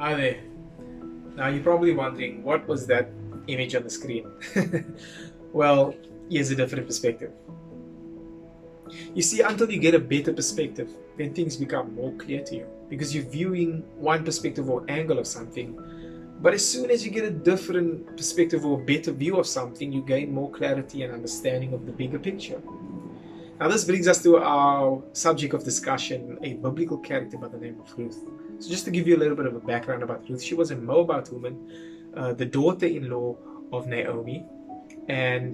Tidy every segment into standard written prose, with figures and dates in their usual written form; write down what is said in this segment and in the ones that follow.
Hi there. Now you're probably wondering, what was that image on the screen? Well, here's a different perspective. You see, until you get a better perspective, then things become more clear to you because you're viewing one perspective or angle of something. But as soon as you get a different perspective or a better view of something, you gain more clarity and understanding of the bigger picture. Now, this brings us to our subject of discussion, a biblical character by the name of Ruth. So, just to give you a little bit of a background about Ruth, she was a Moabite woman, the daughter-in-law of Naomi, and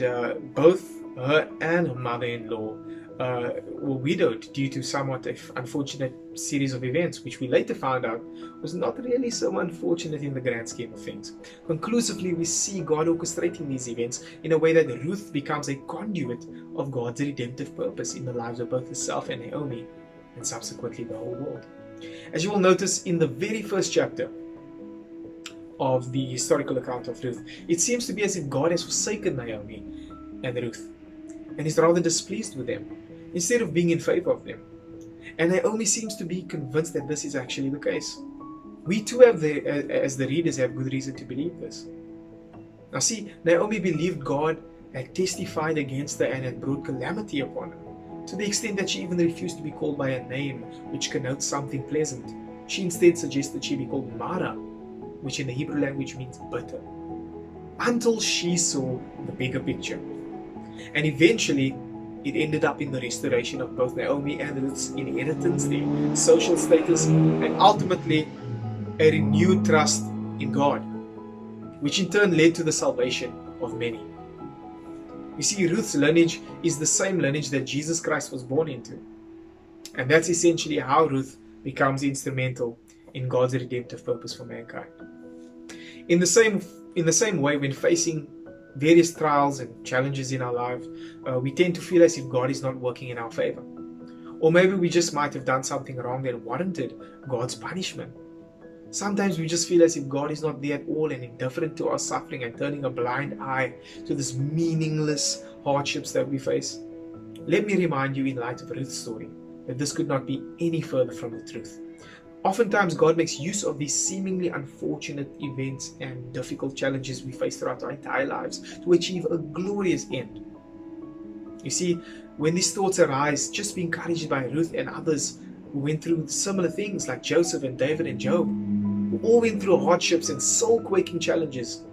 both her and her mother-in-law were widowed due to somewhat unfortunate series of events, which we later found out was not really so unfortunate in the grand scheme of things. Conclusively, we see God orchestrating these events in a way that Ruth becomes a conduit of God's redemptive purpose in the lives of both herself and Naomi, and subsequently the whole world. As you will notice in the very first chapter of the historical account of Ruth, it seems to be as if God has forsaken Naomi and Ruth and is rather displeased with them instead of being in favor of them. And Naomi seems to be convinced that this is actually the case. We too as the readers, have good reason to believe this. Now see, Naomi believed God had testified against her and had brought calamity upon her, to the extent that she even refused to be called by a name which connotes something pleasant. She instead suggested she be called Mara, which in the Hebrew language means bitter, until she saw the bigger picture. And eventually, it ended up in the restoration of both Naomi and Ruth's inheritance, their social status, and ultimately a renewed trust in God, which in turn led to the salvation of many. You see, Ruth's lineage is the same lineage that Jesus Christ was born into. And that's essentially how Ruth becomes instrumental in God's redemptive purpose for mankind. In the same way, when facing various trials and challenges in our life, we tend to feel as if God is not working in our favor. Or maybe we just might have done something wrong that warranted God's punishment. Sometimes we just feel as if God is not there at all and indifferent to our suffering and turning a blind eye to these meaningless hardships that we face. Let me remind you, in light of Ruth's story, that this could not be any further from the truth. Oftentimes, God makes use of these seemingly unfortunate events and difficult challenges we face throughout our entire lives to achieve a glorious end. You see, when these thoughts arise, just be encouraged by Ruth and others who went through similar things, like Joseph and David and Job, who all went through hardships and soul-quaking challenges,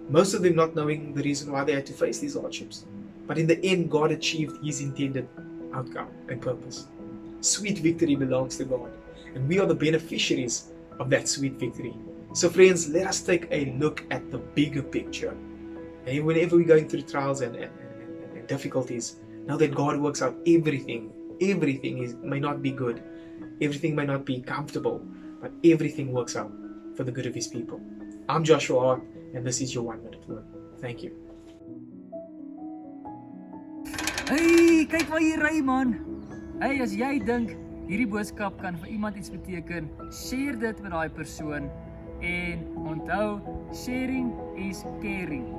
most of them not knowing the reason why they had to face these hardships. But in the end, God achieved His intended outcome and purpose. Sweet victory belongs to God, and we are the beneficiaries of that sweet victory. So friends, let us take a look at the bigger picture. And whenever we're going through trials and difficulties, know that God works out everything. Everything may not be good. Everything may not be comfortable, but everything works out for the good of His people. I'm Joshua Hart, and this is your 1 Minute Word. Thank you. Hey, kyk waar jy ry man. Hey, as jy dink hierdie boodskap kan vir iemand iets beteken, share dit met daai persoon en onthou, sharing is caring.